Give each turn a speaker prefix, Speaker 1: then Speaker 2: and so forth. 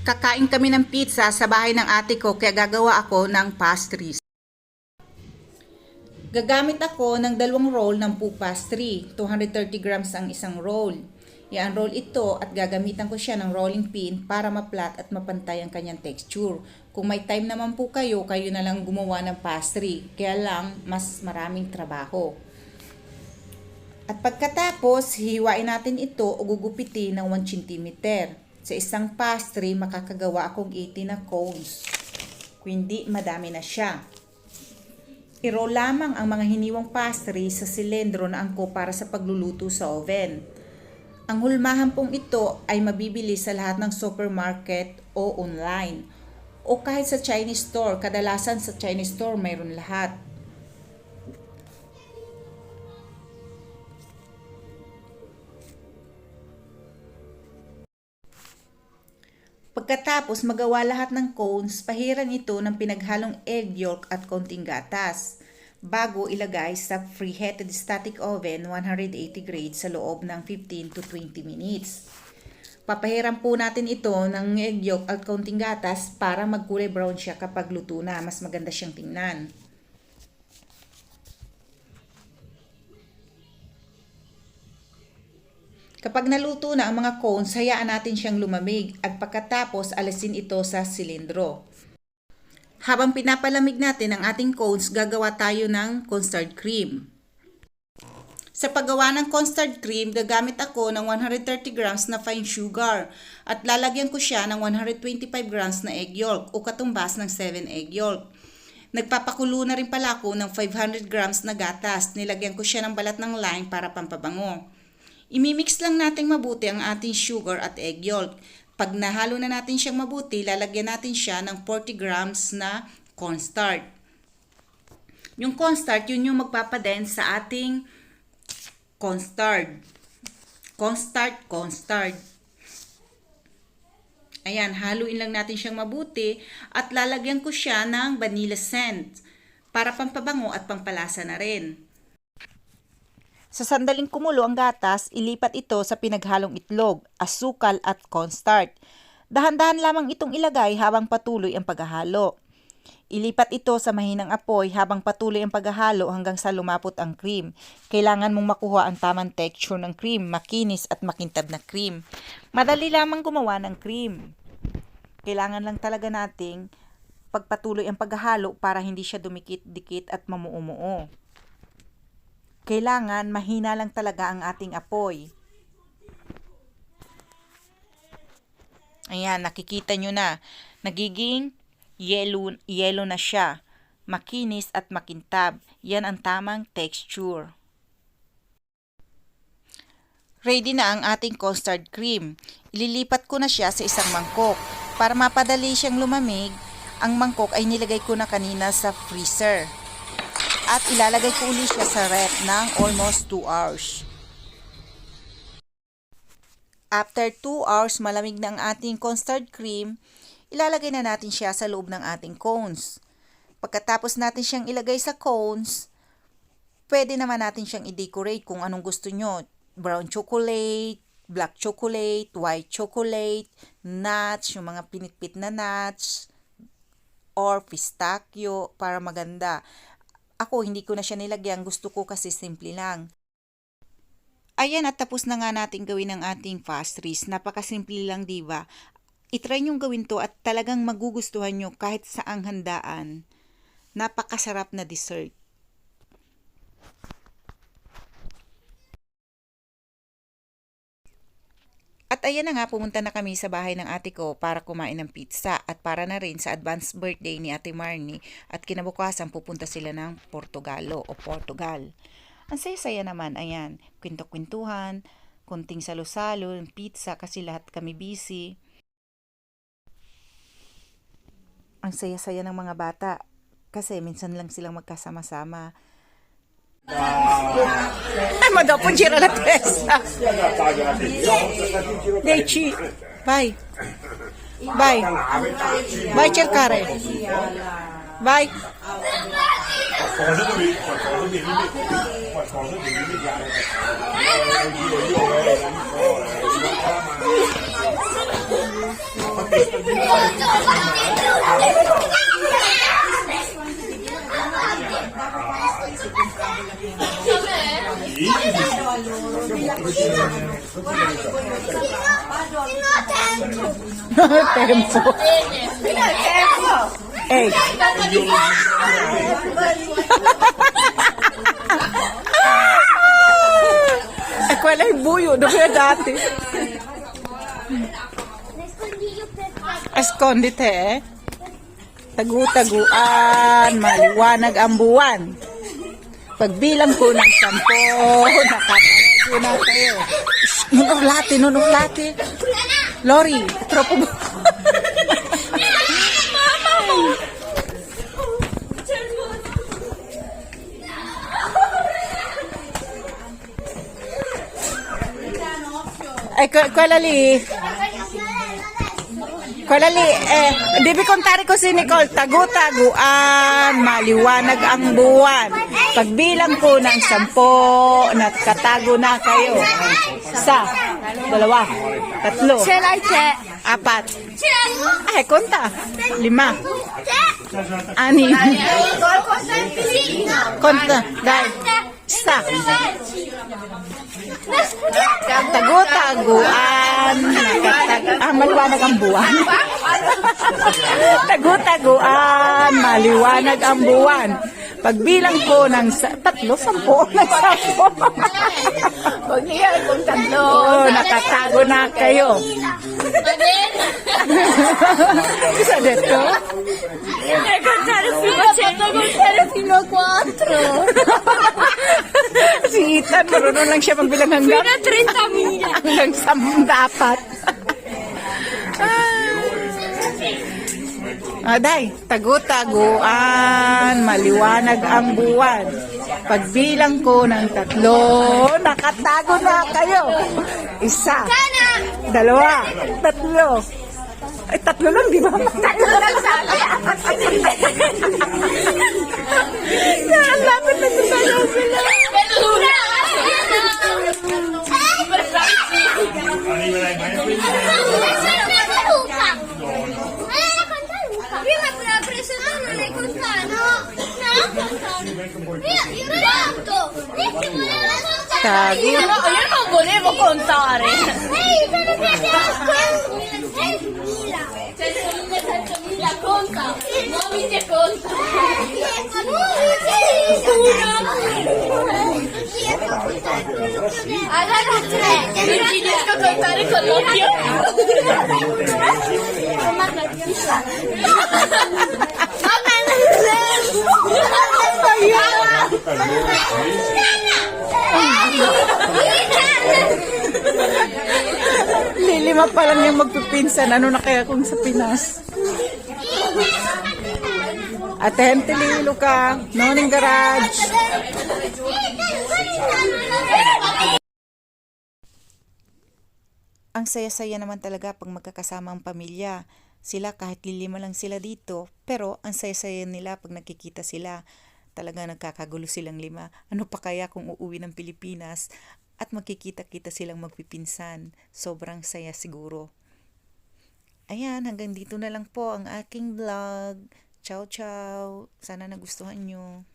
Speaker 1: Kakain kami ng pizza sa bahay ng ate ko kaya gagawa ako ng pastries. Gagamit ako ng 2 roll ng po pastry. 230 grams ang isang roll. I-unroll ito at gagamitan ko siya ng rolling pin para ma-flat at mapantay ang kanyang texture. Kung may time naman po kayo, kayo na lang gumawa ng pastry. Kaya lang, mas maraming trabaho. At pagkatapos, hihiwain natin ito o gugupitin ng 1 cm. Sa isang pastry, makakagawa akong 80 na cones. Kung hindi, madami na siya. I-roll lamang ang mga hiniwang pastry sa silindro na angko para sa pagluluto sa oven. Ang hulmahan pong ito ay mabibili sa lahat ng supermarket o online. O kahit sa Chinese store, kadalasan sa Chinese store mayroon lahat. Pagkatapos magawa lahat ng cones, pahiran ito ng pinaghalong egg yolk at konting gatas bago ilagay sa preheated static oven 180 grade sa loob ng 15 to 20 minutes. Papahiran po natin ito ng egg yolk at konting gatas para magkulay brown siya kapag luto na, mas maganda siyang tingnan. Kapag naluto na ang mga cones, hayaan natin siyang lumamig at pagkatapos alisin ito sa silindro. Habang pinapalamig natin ang ating cones, gagawa tayo ng cornstarch cream. Sa paggawa ng cornstarch cream, gagamit ako ng 130 grams na fine sugar at lalagyan ko siya ng 125 grams na egg yolk o katumbas ng 7 egg yolk. Nagpapakulo na rin pala ako ng 500 grams na gatas. Nilagyan ko siya ng balat ng lime para pampabango. Imimix lang natin mabuti ang ating sugar at egg yolk. Pag nahalo na natin siyang mabuti, lalagyan natin siya ng 40 grams na cornstarch. Yung cornstarch, yun yung magpapadense sa ating cornstarch. Cornstarch. Ayan, haluin lang natin siyang mabuti at lalagyan ko siya ng vanilla scent para pampabango at pampalasa na rin. Sa sandaling kumulo ang gatas, ilipat ito sa pinaghalong itlog, asukal at cornstarch. Dahan-dahan lamang itong ilagay habang patuloy ang paghahalo. Ilipat ito sa mahinang apoy habang patuloy ang paghahalo hanggang sa lumapot ang cream. Kailangan mong makuha ang tamang texture ng cream, makinis at makintab na cream. Madali lamang gumawa ng cream. Kailangan lang talaga nating pagpatuloy ang paghahalo para hindi siya dumikit-dikit at mamuo-muo. Kailangan mahina lang talaga ang ating apoy. Ayan, nakikita nyo na. Nagiging yellow na siya. Makinis at makintab. Yan ang tamang texture. Ready na ang ating cornstarch cream. Ililipat ko na siya sa isang mangkok. Para mapadali siyang lumamig, ang mangkok ay nilagay ko na kanina sa freezer. At ilalagay ko ulit siya sa ref ng almost 2 hours. After 2 hours, malamig na ang ating cornstarch cream, ilalagay na natin siya sa loob ng ating cones. Pagkatapos natin siyang ilagay sa cones, pwede naman natin siyang i-decorate kung anong gusto nyo. Brown chocolate, black chocolate, white chocolate, nuts, yung mga pinitpit na nuts, or pistachio para maganda. Ako, hindi ko na siya nilagyan. Gusto ko kasi simple lang. Ayan, at tapos na nga natin gawin ang ating pastries. Napakasimple lang, diba? I-try nyong gawin to at talagang magugustuhan nyo kahit saang handaan. Napakasarap na dessert. At ayan na nga, pumunta na kami sa bahay ng ate ko para kumain ng pizza at para na rin sa advance birthday ni Ate Marnie at kinabukasan pupunta sila ng Portugal. Ang saya-saya naman, ayan, kwento-kwentuhan, konting salo-salo, pizza kasi lahat kami busy. Ang saya-saya ng mga bata kasi minsan lang silang magkasama-sama. Ay, madapon siya na tesa. Dechi. Bye. Bye. Bye, cercare. Bye. Tempo. Eh. Quella è buio, dove andate? Escondite, eh? Tagu-taguan, maliwanag ang buwan. Pagbilang ko ng 10, nakatalago na kayo. Nunulati. Lori, tropo mo. Ay, quella lì, devi contare così, Nicole. Tagu-taguan, maliwanag ang buwan. Pagbilang ko ng 10, nakatago na kayo. 1, 2, 3,
Speaker 2: Ce l'hai te.
Speaker 1: 4. Conta. 5, 6. Conta, dai. 1. Tagu-taguan, maliwanag ang buwan. Tagu-taguan, maliwanag ang buwan. Pagbilang ko ng 3, 10, ng 10.
Speaker 2: Huwag niya kung 3.
Speaker 1: Nakatago na kayo. Isa dito?
Speaker 2: Contare fino a 4.
Speaker 1: Si Ethan, marunong lang siya magbilang hanggang
Speaker 2: Fino a 30.000.
Speaker 1: hanggang 10 dapat. Day, tagu-taguan, maliwanag ang buwan. Pagbilang ko ng 3, nakatago na kayo. 1, 2, 3. Ay, 3 lang, di ba?
Speaker 2: 3 lang sabi.
Speaker 1: Lapit na tayo sila.
Speaker 2: Prima te l'ha preso tu, non l'hai contato? No? Io l'ho fatto!
Speaker 1: Tago.
Speaker 2: Io non volevo contare! Ehi, te ne piace 100.000! Conta! Muoviti e conta! Allora 3! Non ci riesco a contare con l'occhio!
Speaker 1: Lilima pa lang yung magpipinsan. Ano na kaya kung sa Pinas? Atente, Lilo ka. Noning garage. Ang saya-saya naman talaga pag magkakasama ang pamilya. Sila kahit lilima lang sila dito, pero ang saya-saya nila pag nakikita sila. Talaga nagkakagulo silang 5. Ano pa kaya kung uuwi ng Pilipinas at magkikita-kita silang magpipinsan? Sobrang saya siguro. Ayan, hanggang dito na lang po ang aking vlog. Ciao, ciao. Sana nagustuhan nyo.